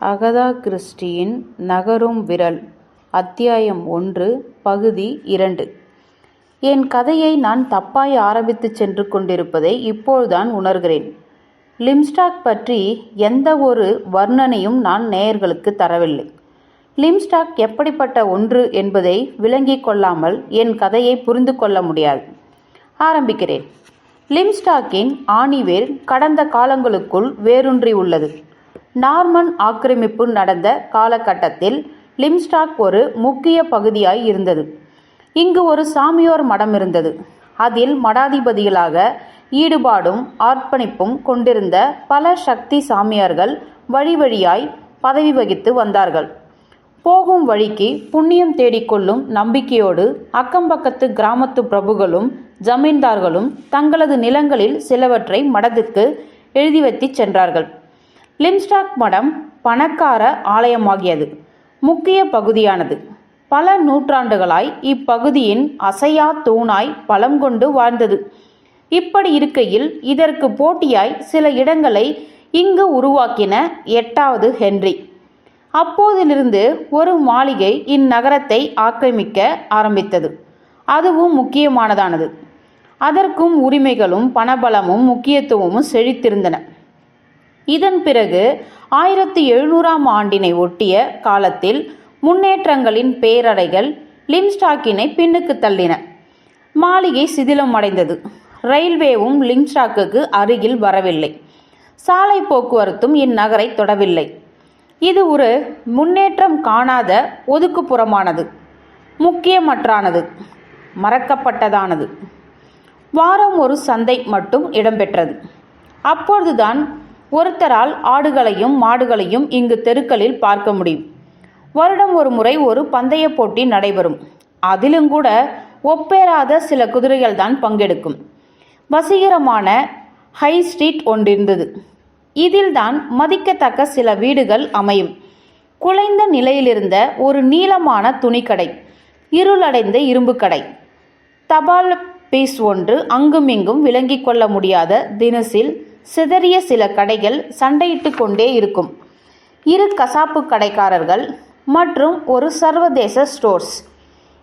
Agatha கிறிஸ்டியின் நகரும் விரல் அத்தியாயம் 1 பகுதி 2. என் கதையை நான் தப்பாய் ஆரம்பித்துச் சென்று கொண்டிருப்பதை இப்போதுதான் உணர்கிறேன். லிம்ஸ்டாக் பற்றி எந்த ஒரு வர்ணனையும் நான் நேயர்களுக்கு தரவில்லை. லிம்ஸ்டாக் எப்படிப்பட்ட ஒன்று என்பதை விளங்கிக் கொள்ளாமல் என் கதையை புரிந்து கொள்ள முடியாது. ஆரம்பிக்கிறேன். லிம்ஸ்டாக்கின் ஆணிவேர் கடந்த காலங்களுக்குள் வேரூன்றி உள்ளது. நார்மன் ஆக்கிரமிப்பு நடந்த காலகட்டத்தில் லிம்ஸ்டாக் ஒரு முக்கிய பகுதியாய் இருந்தது. இங்கு ஒரு சாமியோர் மடம் இருந்தது. அதில் மடாதிபதிகளாக ஈடுபாடும் அர்ப்பணிப்பும் கொண்டிருந்த பல சக்தி சாமியார்கள் வழி வழியாய் பதவி வகித்து வந்தார்கள். போகும் வழிக்கு புண்ணியம் தேடிக்கொள்ளும் நம்பிக்கையோடு அக்கம்பக்கத்து கிராமத்து பிரபுகளும் ஜமீன்தார்களும் தங்களது நிலங்களில் சிலவற்றை மடத்துக்கு எழுதி வைத்துச் சென்றார்கள். லிம்ஸ்டாக் மடம் பணக்கார ஆலயமாகியது. முக்கிய பகுதியானது. பல நூற்றாண்டுகளாய் இப்பகுதியின் அசையா தூணாய் பலம் கொண்டு வாழ்ந்தது. இப்படி இருக்கையில் இதற்கு போட்டியாய் சில இடங்களை இங்கு உருவாக்கின 8வது ஹென்றி. அப்போதிலிருந்து ஒரு மாளிகை இந்நகரத்தை ஆக்கிரமிக்க ஆரம்பித்தது. அதுவும் முக்கியமானதானது. அதற்கும் உரிமைகளும் பணபலமும் முக்கியத்துவமும் செழித்திருந்தன. இதன் பிறகு 1700ஆம் ஆண்டினை ஒட்டிய காலத்தில் முன்னேற்றங்களின் பேரலைகள் லிம்ஸ்டாக்கினை பின்னுக்கு தள்ளின. மாளிகை சிதிலம் அடைந்தது. ரயில்வேவும் லிம்ஸ்டாக்குக்கு அருகில் வரவில்லை. சாலை போக்குவரத்தும் இந்நகரை தொடவில்லை. இது ஒரு முன்னேற்றம் காணாத ஒதுக்குப்புறமானது, முக்கியமற்றானது, மறக்கப்பட்டதானது. வாரம் ஒரு சந்தை மட்டும் இடம்பெற்றது. அப்பொழுதுதான் ஒருத்தரால் ஆடுகளையும் மாடுகளையும் இங்கு தெருக்களில் பார்க்க முடியும். வருடம் ஒரு முறை ஒரு பந்தய போட்டி நடைபெறும். அதிலும் கூட ஒப்பேறாத சில குதிரைகள் தான் பங்கெடுக்கும். வசீகரமான ஹை ஸ்ட்ரீட் ஒன்றிருந்தது. இதில்தான் மதிக்கத்தக்க சில வீடுகள் அமையும். குலைந்த நிலையிலிருந்த ஒரு நீளமான துணிக்கடை, இருளடைந்த இரும்பு கடை, தபால் பீஸ் ஒன்று, அங்குமிங்கும் விளங்கிக் கொள்ள முடியாத தினசில் சிதறிய சில கடைகள் சண்டையிட்டு கொண்டே இருக்கும். 2 கசாப்பு கடைக்காரர்கள் மற்றும் ஒரு சர்வதேச ஸ்டோர்ஸ்.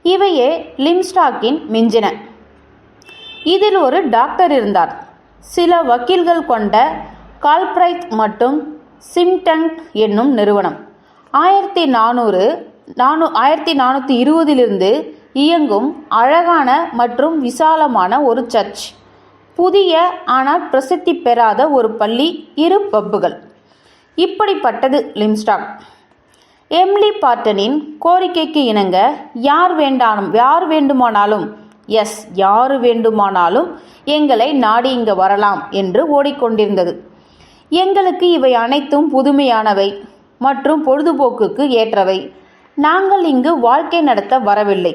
இவையே லிம்ஸ்டாக்கின் மிஞ்சின. இதில் ஒரு டாக்டர் இருந்தார். சில வக்கீல்கள் கொண்ட கால்பிரைத் மற்றும் சிம்டங் என்னும் நிறுவனம் 1420 இயங்கும் அழகான மற்றும் விசாலமான ஒரு சர்ச், புதிய ஆனால் பிரசித்தி பெறாத ஒரு பள்ளி, 2 பப்புகள். இப்படிப்பட்டது லிம்ஸ்டாக். எம்லி பார்ட்டனின் கோரிக்கைக்கு இணங்க யார் வேண்டுமானாலும் எங்களை நாடி இங்கு வரலாம் என்று ஓடிக்கொண்டிருந்தது. எங்களுக்கு இவை அனைத்தும் புதுமையானவை மற்றும் பொழுதுபோக்குக்கு ஏற்றவை. நாங்கள் இங்கு வாழ்க்கை நடத்த வரவில்லை.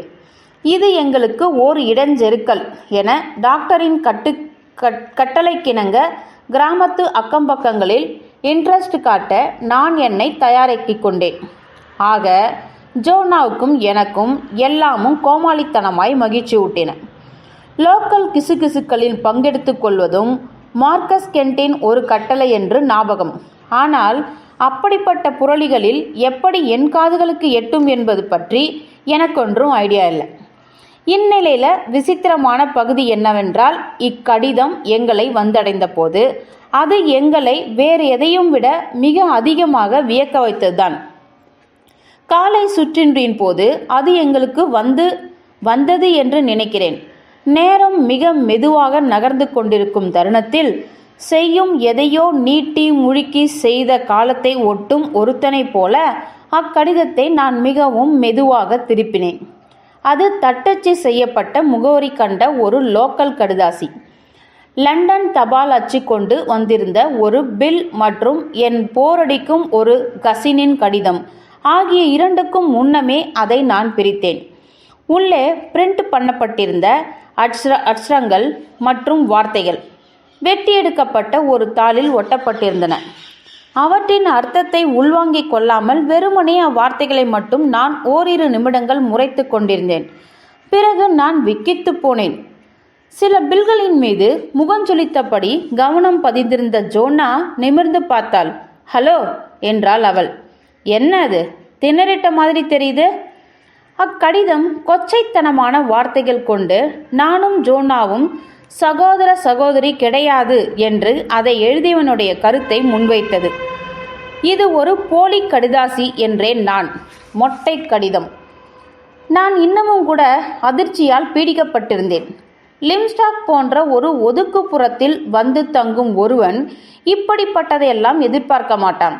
இது எங்களுக்கு ஓர் இடைஞ்செருக்கல் என டாக்டரின் கட்டளைக்கிணங்க கிராமத்து அக்கம்பக்கங்களில் இன்ட்ரெஸ்ட் காட்ட நான் என்னை தயாராக்கிக் கொண்டேன். ஆக ஜோனாவுக்கும் எனக்கும் எல்லாமும் கோமாளித்தனமாய் மகிழ்ச்சி ஊட்டின. லோக்கல் கிசுகிசுக்களில் பங்கெடுத்து கொள்வதும் மார்க்கஸ் கென்ட்டின் ஒரு கட்டளை என்று ஞாபகம். ஆனால் அப்படிப்பட்ட புரளிகளில் எப்படி என் காதுகளுக்கு எட்டும் என்பது பற்றி எனக்கொன்றும் ஐடியா இல்லை. இந்நிலையில் விசித்திரமான பகுதி என்னவென்றால், இக்கடிதம் எங்களை வந்தடைந்த போது அது எங்களை வேறு எதையும் விட மிக அதிகமாக வியக்க வைத்ததுதான். காலை சுற்றின்றின் போது அது எங்களுக்கு வந்தது என்று நினைக்கிறேன். நேரம் மிக மெதுவாக நகர்ந்து கொண்டிருக்கும் தருணத்தில் செய்யும் எதையோ நீட்டி முழுக்கி செய்த காலத்தை ஒட்டும் ஒருத்தனை போல அக்கடிதத்தை நான் மிகவும் மெதுவாக திருப்பினேன். அது தட்டச்சு செய்யப்பட்ட முகவரி கண்ட ஒரு லோக்கல் கடுதாசி, லண்டன் தபால் அச்சு கொண்டு வந்திருந்த ஒரு பில் மற்றும் என் போரடிக்கும் ஒரு கசினின் கடிதம் ஆகிய 2க்கும் முன்னமே அதை நான் பிரித்தேன். உள்ளே பிரிண்ட் பண்ணப்பட்டிருந்த அட்சரங்கள் மற்றும் வார்த்தைகள் வெட்டி எடுக்கப்பட்ட ஒரு தாளில் ஒட்டப்பட்டிருந்தன. அவற்றின் அர்த்தத்தை உள்வாங்கிக் கொள்ளாமல் வெறுமனே அவ்வார்த்தைகளை மட்டும் நான் ஓரிரு நிமிடங்கள் முறைத்து கொண்டிருந்தேன். பிறகு நான் விக்கித்து போனேன். சில பில்களின் மீது முகஞ்சொலித்தபடி கவனம் பதிந்திருந்த ஜோனா நிமிர்ந்து பார்த்தாள். ஹலோ என்றாள் அவள். என்ன அது திணறிட்ட மாதிரி தெரியுது? அக்கடிதம் கொச்சைத்தனமான வார்த்தைகள் கொண்டு நானும் ஜோனாவும் சகோதர சகோதரி கிடையாது என்று அதை எழுதியவனுடைய கருத்தை முன்வைத்தது. இது ஒரு போலி கடிதாசி என்றேன் நான். மொட்டை கடிதம். நான் இன்னமும் கூட அதிர்ச்சியால் பீடிக்கப்பட்டிருந்தேன். லிம்ஸ்டாக் போன்ற ஒரு ஒதுக்குப்புறத்தில் வந்து தங்கும் ஒருவன் இப்படிப்பட்டதையெல்லாம் எதிர்பார்க்க மாட்டான்.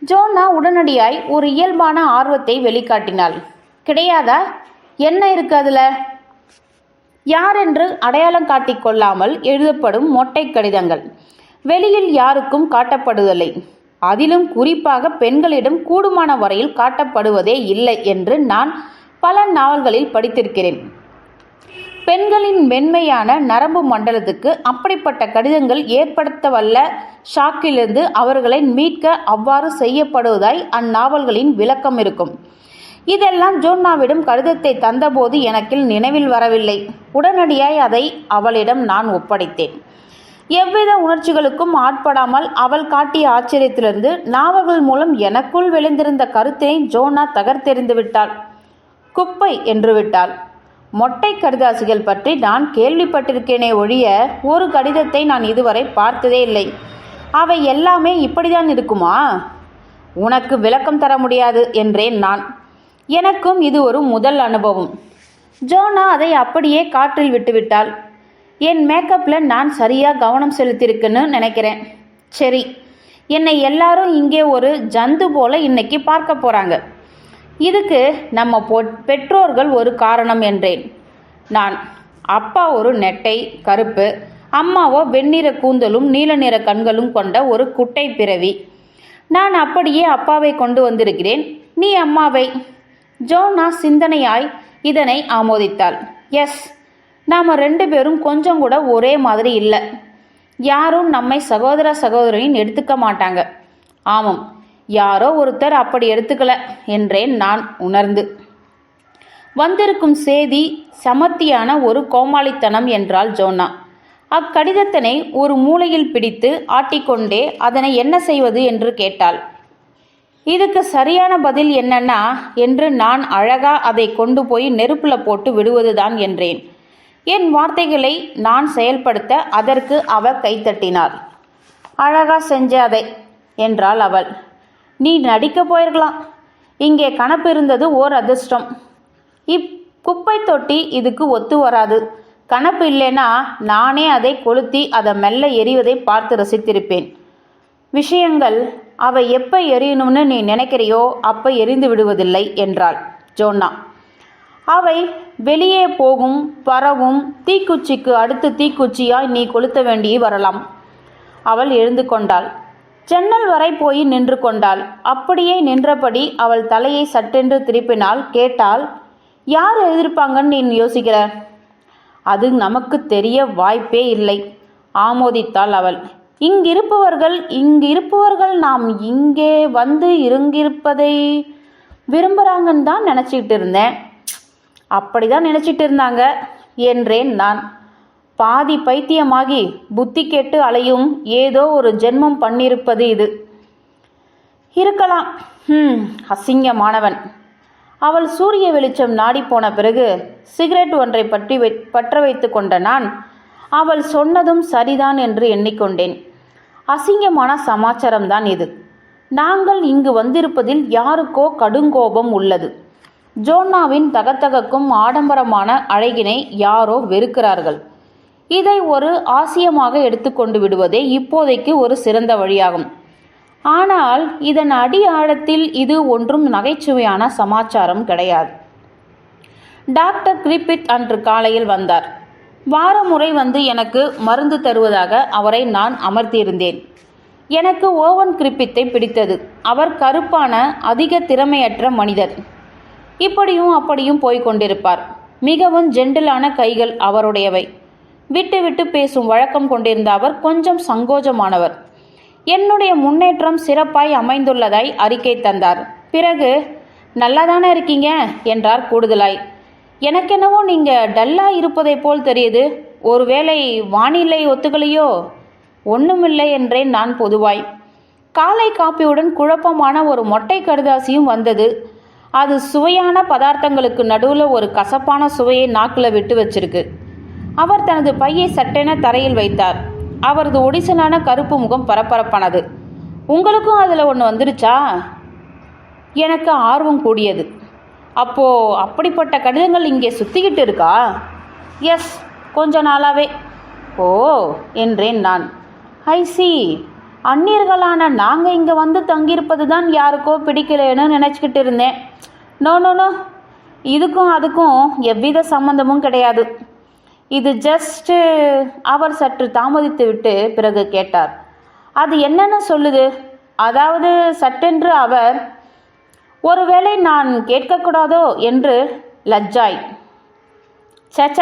ஜோனா உடனடியாய் ஒரு இயல்பான ஆர்வத்தை வெளிக்காட்டினாள். கிடையாதா? என்ன இருக்கு அதுல? யாரென்று அடையாளம் காட்டிக் கொள்ளாமல் எழுதப்படும் மொட்டை கடிதங்கள் வெளியில் யாருக்கும் காட்டப்படுவதில்லை. அதிலும் குறிப்பாக பெண்களிடம் கூடுமான வரையில் காட்டப்படுவதே இல்லை என்று நான் பல நாவல்களில் படித்திருக்கிறேன். பெண்களின் மென்மையான நரம்பு மண்டலத்துக்கு அப்படிப்பட்ட கடிதங்கள் ஏற்படுத்தவல்ல ஷாக்கிலிருந்து அவர்களை மீட்க அவ்வாறு செய்யப்படுவதாய் அந்நாவல்களின் விளக்கம் இருக்கும். இதெல்லாம் ஜோன்னாவிடம் கடிதத்தை தந்தபோது எனக்கு நினைவில் வரவில்லை. உடனடியாய் அதை அவளிடம் நான் ஒப்படைத்தேன். எவ்வித உணர்ச்சிகளுக்கும் ஆட்படாமல் அவள் காட்டிய ஆச்சரியத்திலிருந்து நாவல்கள் மூலம் எனக்குள் விளைந்திருந்த கருத்தினை ஜோனா தகர்த்தெறிந்து விட்டாள். குப்பை என்று விட்டாள். மொட்டை கடிதாசிகள் பற்றி நான் கேள்விப்பட்டிருக்கேனே ஒழிய ஒரு கடிதத்தை நான் இதுவரை பார்த்ததே இல்லை. அவை எல்லாமே இப்படிதான் இருக்குமா? உனக்கு விளக்கம் தர முடியாது என்றேன் நான். எனக்கும் இது ஒரு முதல் அனுபவம். ஜோனா அதை அப்படியே காற்றில் விட்டுவிட்டாள். என் மேக்கப்பில் நான் சரியாக கவனம் செலுத்தியிருக்குன்னு நினைக்கிறேன். சரி, என்னை எல்லாரும் இங்கே ஒரு ஜந்து போல இன்னைக்கு பார்க்க போகிறாங்க. இதுக்கு நம்ம பெற்றோர்கள் ஒரு காரணம் என்றேன் நான். அப்பா ஒரு நெட்டை கருப்பு, அம்மாவோ வெண்ணிற கூந்தலும் நீல நிற கண்களும் கொண்ட ஒரு குட்டை பிறவி. நான் அப்படியே அப்பாவை கொண்டு வந்திருக்கிறேன், நீ அம்மாவை. ஜோனா சிந்தனையாய் இதனை ஆமோதித்தாள். எஸ், நாம் 2 பேரும் கொஞ்சம் கூட ஒரே மாதிரி இல்லை. யாரும் நம்மை சகோதர சகோதரின்னு எடுத்துக்க மாட்டாங்க. ஆமாம், யாரோ ஒருத்தர் அப்படி எடுத்துக்கல என்றேன் நான் உணர்ந்து. வந்திருக்கும் செய்தி சமத்தியான ஒரு கோமாளித்தனம் என்றாள் ஜோனா. அக்கடிதத்தினை ஒரு மூலையில் பிடித்து ஆட்டிக்கொண்டே அதனை என்ன செய்வது என்று கேட்டாள். இதுக்கு சரியான பதில் என்னன்னா என்று நான் அழகா அதை கொண்டு போய் நெருப்புல போட்டு விடுவதுதான் என்றேன். என் வார்த்தைகளை நான் செயல்படுத்த அதற்கு அவள் கைத்தட்டினாள். அழகா செஞ்ச அதை என்றாள் அவள். நீ நடிக்க போயிருக்கலாம். இங்கே கணப்பு இருந்தது ஓர் அதிர்ஷ்டம். குப்பை தொட்டி இதுக்கு ஒத்து வராது. கணப்பு இல்லைன்னா நானே அதை கொளுத்தி அதை மெல்ல எரிவதை பார்த்து ரசித்திருப்பேன். விஷயங்கள் அவை எப்போ எரியணும்னு நீ நினைக்கிறையோ அப்போ எரிந்து விடுவதில்லை என்றாள் ஜோனா. அவை வெளியே போகும் பரவும் தீக்குச்சிக்கு அடுத்து தீக்குச்சியாய் நீ கொளுத்த வேண்டி வரலாம். அவள் எழுந்து கொண்டாள். ஜன்னல் வரை போய் நின்று கொண்டாள். அப்படியே நின்றபடி அவள் தலையை சட்டென்று திருப்பினாள். கேட்டாள், யார் எழுதியிருப்பாங்கன்னு நீ யோசிக்கிற? அது நமக்கு தெரிய வாய்ப்பே இல்லை ஆமோதித்தாள் அவள். இங்கிருப்பவர்கள் நாம் இங்கே வந்து இருங்கிருப்பதை விரும்புகிறாங்கன்னு தான் நினச்சிக்கிட்டு இருந்தேன். அப்படிதான் நினச்சிட்டு இருந்தாங்க என்றேன் நான். பாதி பைத்தியமாகி புத்தி கெட்டு அலையும் ஏதோ ஒரு ஜென்மம் பண்ணியிருப்பது இது. இருக்கலாம். அசிங்கமானவன். அவள் சூரிய வெளிச்சம் நாடி போன பிறகு சிகரெட் ஒன்றை பற்ற வைத்து கொண்ட நான் அவள் சொன்னதும் சரிதான் என்று எண்ணிக்கொண்டேன். அசிங்கமான சமாச்சாரம்தான் இது. நாங்கள் இங்கு வந்திருப்பதில் யாருக்கோ கடுங்கோபம் உள்ளது. ஜோனாவின் தகத்தகக்கும் ஆடம்பரமான அழகினை யாரோ வெறுக்கிறார்கள். இதை ஒரு ஆசியமாக எடுத்துக்கொண்டு விடுவதே இப்போதைக்கு ஒரு சிறந்த வழியாகும். ஆனால் இதன் அடி ஆழத்தில் இது ஒன்றும் நகைச்சுவையான சமாச்சாரம் கிடையாது. டாக்டர் கிரிபித் அன்று காலையில் வந்தார். வாரமுறை வந்து எனக்கு மருந்து தருவதாக அவரை நான் அமர்த்தியிருந்தேன். எனக்கு ஓவன் கிரிபித்தை பிடித்தது. அவர் கருப்பான அதிக திறமையற்ற மனிதர். இப்படியும் அப்படியும் போய்கொண்டிருப்பார். மிகவும் ஜெண்டிலான கைகள் அவருடையவை. விட்டு விட்டு பேசும் வழக்கம் கொண்டிருந்த அவர் கொஞ்சம் சங்கோஜமானவர். என்னுடைய முன்னேற்றம் சிறப்பாய் அமைந்துள்ளதாய் அறிக்கை தந்தார். பிறகு, நல்லாதானே இருக்கீங்க என்றார் கூடுதலாய். எனக்கென்னவோ நீங்கள் டல்லாக இருப்பதை போல் தெரியுது. ஒருவேளை வானிலை ஒத்துக்கலையோ? ஒன்றுமில்லை என்றேன் நான் பொதுவாய். காலை காப்பியுடன் குழப்பமான ஒரு மொட்டை கடுதாசியும் வந்தது. அது சுவையான பதார்த்தங்களுக்கு நடுவில் ஒரு கசப்பான சுவையை நாக்கில் விட்டு வச்சிருக்கு. அவர் தனது பையை சட்டென தரையில் வைத்தார். அவரது ஒடிசலான கருப்பு முகம் பரபரப்பானது. உங்களுக்கும் அதில் ஒன்று வந்துருச்சா? எனக்கு ஆர்வம் கூடியது. அப்போ அப்படிப்பட்ட கடிதங்கள் இங்கே சுற்றிக்கிட்டு இருக்கா? எஸ், கொஞ்ச நாளாவே. ஓ என்றேன் நான். ஐசி, அந்நியர்களான நாங்கள் இங்கே வந்து தங்கியிருப்பது தான் யாருக்கோ பிடிக்கலன்னு நினச்சிக்கிட்டு இருந்தேன். நோ நோ நோ, இதுக்கும் அதுக்கும் எவ்வித சம்பந்தமும் கிடையாது. இது ஜஸ்ட்டு. அவர் சற்று தாமதித்து விட்டு பிறகு கேட்டார், அது என்னன்னு சொல்லுது? அதாவது சட்டென்று அவர், ஒருவேளை நான் கேட்கக்கூடாதோ என்று லஜ்ஜாய். சேச்ச,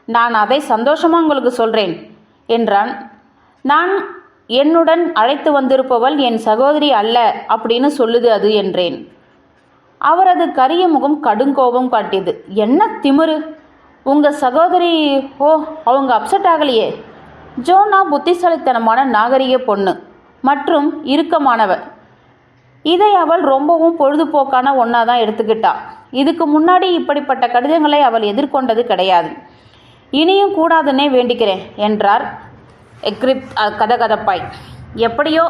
நான் அதை சந்தோஷமாக உங்களுக்கு சொல்கிறேன் என்றான். நான் என்னுடன் அழைத்து வந்திருப்பவள் என் சகோதரி அல்ல அப்படின்னு சொல்லுது அது என்றேன். அவரது கரிய முகம் கடுங்கோபம் காட்டியது. என்ன திமிரு! உங்கள் சகோதரி? ஓ, அவங்க அப்செட் ஆகலையே. ஜோனா புத்திசாலித்தனமான நாகரிக பொண்ணு மற்றும் இறுக்கமானவ. இதை அவள் ரொம்பவும் பொழுதுபோக்கான ஒன்றா தான் எடுத்துக்கிட்டா. இதுக்கு முன்னாடி இப்படிப்பட்ட கடிதங்களை அவள் எதிர்கொண்டது கிடையாது. இனியும் கூடாதுன்னே வேண்டிக்கிறேன் என்றார் எக்ரிப் கதகதப்பாய். எப்படியோ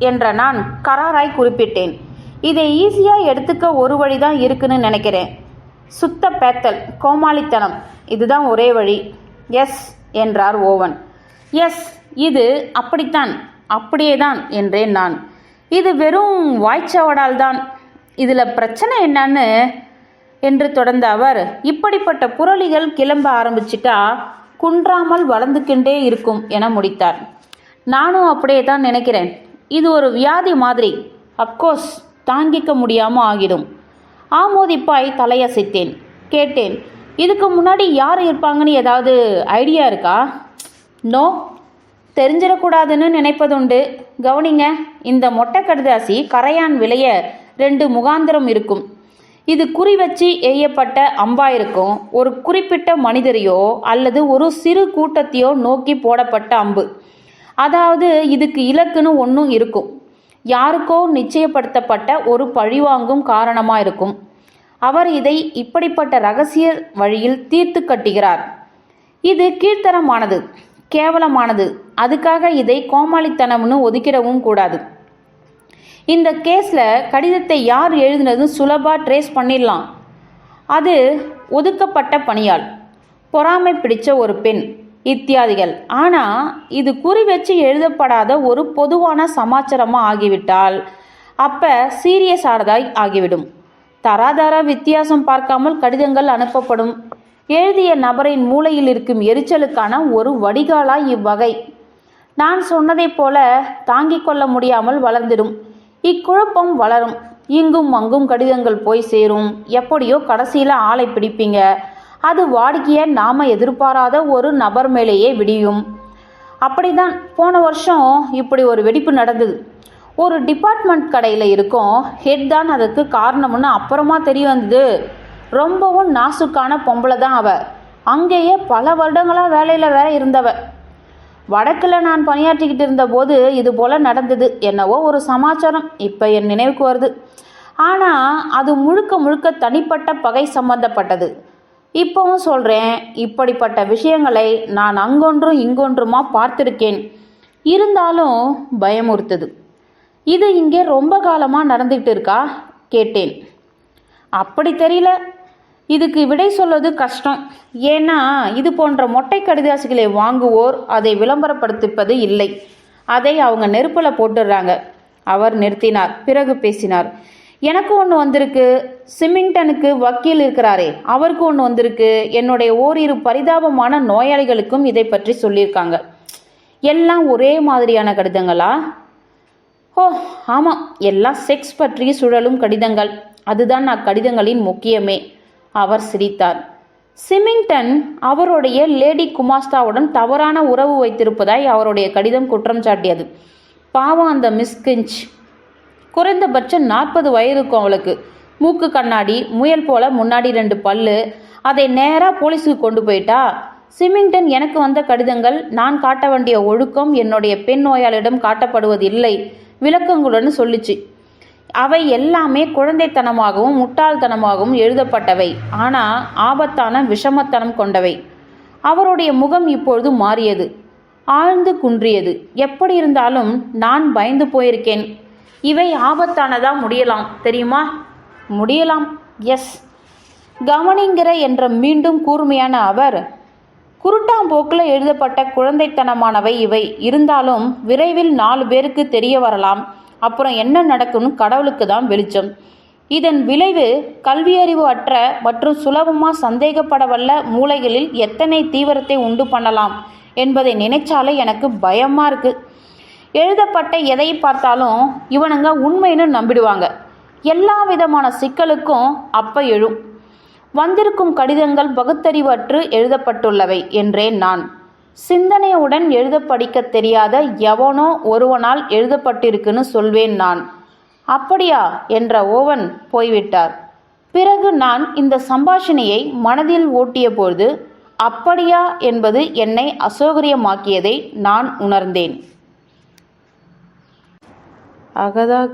என்ற நான் கராராய் குறிப்பிட்டேன். இதை ஈஸியாக எடுத்துக்க ஒரு வழி தான் இருக்குன்னு நினைக்கிறேன். சுத்த பேத்தல், கோமாளித்தனம், இதுதான் ஒரே வழி. எஸ் என்றார் ஓவன். எஸ், இது அப்படித்தான், அப்படியே தான் என்றேன் நான். இது வெறும் வாய்ச்சவடால் தான். இதில் பிரச்சனை என்னன்னு என்று தொடர்ந்த அவர், இப்படிப்பட்ட புரளிகள் கிளம்ப ஆரம்பிச்சிட்டா குன்றாமல் வளர்ந்துக்கிண்டே இருக்கும் என முடித்தார். நானும் அப்படியே தான் நினைக்கிறேன். இது ஒரு வியாதி மாதிரி. அப்கோர்ஸ் தாங்கிக்க முடியாமல் ஆகிடும். ஆமோதிப்பாய் தலையசைத்தேன். கேட்டேன், இதுக்கு முன்னாடி யார் இருப்பாங்கன்னு ஏதாவது ஐடியா இருக்கா? நோ, தெரிஞ்சிடக்கூடாதுன்னு நினைப்பதுண்டு. கவனிங்க, இந்த மொட்டை கடுதாசி கரையான் விளைய 2 முகாந்திரம் இருக்கும். இது குறி வச்சு எய்யப்பட்ட அம்பா இருக்கும். ஒரு குறிப்பிட்ட மனிதரையோ அல்லது ஒரு சிறு கூட்டத்தையோ நோக்கி போடப்பட்ட அம்பு. அதாவது இதுக்கு இலக்குன்னு ஒன்றும் இருக்கும். யாருக்கோ நிச்சயப்படுத்தப்பட்ட ஒரு பழிவாங்கும் காரணமாக இருக்கும். அவர் இதை இப்படிப்பட்ட ரகசிய வழியில் தீர்த்து கட்டுகிறார். இது கீழ்த்தரமானது, கேவலமானது. அதுக்காக இதை கோமாளித்தனம்னு ஒதுக்கிடவும் கூடாது. இந்த கேஸில் கடிதத்தை யார் எழுதினதும் சுலபாக ட்ரேஸ் பண்ணிடலாம். அது ஒதுக்கப்பட்ட பணியாள், பொறாமை பிடிச்ச ஒரு பெண் இத்தியாதிகள். ஆனால் இது குறி வச்சு எழுதப்படாத ஒரு பொதுவான சமாச்சாரமாக ஆகிவிட்டால் அப்போ சீரியஸானதாய் ஆகிவிடும். தராதர வித்தியாசம் பார்க்காமல் கடிதங்கள் அனுப்பப்படும். எழுதிய நபரின் மூளையில் இருக்கும் எரிச்சலுக்கான ஒரு வடிகாலாய் இவ்வகை. நான் சொன்னதைப் போல தாங்கிக் கொள்ள முடியாமல் வளர்ந்திடும். இக்குழப்பம் வளரும். இங்கும் அங்கும் கடிதங்கள் போய் சேரும். எப்படியோ கடைசியில் ஆளை பிடிப்பீங்க. அது வாடிக்கைய நாம் எதிர்பாராத ஒரு நபர் மேலேயே விடியும். அப்படிதான் போன வருஷம் இப்படி ஒரு வெடிப்பு நடந்தது. ஒரு டிபார்ட்மெண்ட் கடையில் இருக்கும் ஹெட் தான் அதுக்கு காரணம்னு அப்புறமா தெரிய வந்தது. ரொம்பவும் நாசுக்கான பொம்பளை தான் அவ. அங்கேயே பல வருடங்களாக வேலையில் வேற இருந்தவ. வடக்கில் நான் பணியாற்றிக்கிட்டு இருந்தபோது இது போல் நடந்தது. என்னவோ ஒரு சமாச்சாரம் இப்போ என் நினைவுக்கு வருது. ஆனால் அது முழுக்க முழுக்க தனிப்பட்ட பகை சம்பந்தப்பட்டது. இப்போவும் சொல்கிறேன், இப்படிப்பட்ட விஷயங்களை நான் அங்கொன்றும் இங்கொன்றுமா பார்த்துருக்கேன். இருந்தாலும் பயமுறுத்துது. இது இங்கே ரொம்ப காலமாக நடந்துக்கிட்டு இருக்கா கேட்டேன். அப்படி தெரியல. இதுக்கு விடை சொல்வது கஷ்டம். ஏன்னா இது போன்ற மொட்டை கடிதாசிகளை வாங்குவோர் அதை விளம்பரப்படுத்திப்பது இல்லை. அதை அவங்க நெருப்பில் போட்டுடுறாங்க. அவர் நிறுத்தினார். பிறகு பேசினார். எனக்கு ஒன்று வந்திருக்கு. சிம்மிங்டனுக்கு வக்கீல் இருக்கிறாரே, அவருக்கு ஒன்று வந்திருக்கு. என்னுடைய ஓரிரு பரிதாபமான நோயாளிகளுக்கும் இதை பற்றி சொல்லியிருக்காங்க. எல்லாம் ஒரே மாதிரியான கடிதங்களா? ஓ ஆமாம், எல்லாம் செக்ஸ் பற்றிய சுழலும் கடிதங்கள். அதுதான் அக்கடிதங்களின் முக்கியமே. அவர் சிரித்தார். சிம்மிங்டன் அவருடைய லேடி குமாஸ்தாவுடன் தவறான உறவு வைத்திருப்பதாய் அவருடைய கடிதம் குற்றம் சாட்டியது. பாவம் அந்த மிஸ் கிஞ்ச். குறைந்தபட்சம் 40 வயதுக்கும் அவளுக்கு. மூக்கு கண்ணாடி, முயல் போல முன்னாடி 2 பல்லு. அதை நேராக போலீஸுக்கு கொண்டு போயிட்டா. சிம்மிங்டன் எனக்கு வந்த கடிதங்கள் நான் காட்ட வேண்டிய ஒழுக்கம் என்னுடைய பெண் நோயாளியிடம் காட்டப்படுவதில்லை விளக்கங்களுடன் சொல்லிச்சு. அவை எல்லாமே குழந்தைத்தனமாகவும் முட்டாள்தனமாகவும் எழுதப்பட்டவை. ஆனால் ஆபத்தான விஷமத்தனம் கொண்டவை. அவருடைய முகம் இப்பொழுது மாறியது, ஆழ்ந்து குன்றியது. எப்படி இருந்தாலும் நான் பயந்து போயிருக்கேன். இவை ஆபத்தானதா முடியலாம் தெரியுமா? முடியலாம். எஸ், கவனிங்கிற என்ற மீண்டும் கூர்மையான அவர், குருட்டாம்போக்கில் எழுதப்பட்ட குழந்தைத்தனமானவை இவை. இருந்தாலும் விரைவில் 4 பேருக்கு தெரிய வரலாம். அப்புறம் என்ன நடக்கும்னு கடவுளுக்கு தான் வெளிச்சம். இதன் விளைவு கல்வியறிவு அற்ற மற்றும் சுலபமாக சந்தேகப்படவல்ல மூளைகளில் எத்தனை தீவிரத்தை உண்டு பண்ணலாம் என்பதை நினைச்சாலே எனக்கு பயமாக இருக்குது. எழுதப்பட்ட எதை பார்த்தாலும் இவனுங்க உண்மைன்னு நம்பிடுவாங்க. எல்லா விதமான சிக்கலுக்கும் அப்ப எழும். வந்திருக்கும் கடிதங்கள் பகுத்தறிவற்று எழுதப்பட்டுள்ளவை என்றேன் நான். சிந்தனையுடன் எழுத படிக்க தெரியாத எவனோ ஒருவனால் எழுதப்பட்டிருக்குன்னு சொல்வேன் நான். அப்படியா என்ற ஓவன் போய்விட்டார். பிறகு நான் இந்த சம்பாஷணையை மனதில் ஓட்டிய பொழுது அப்படியா என்பது என்னை அசௌகரியமாக்கியதை நான் உணர்ந்தேன். அகதா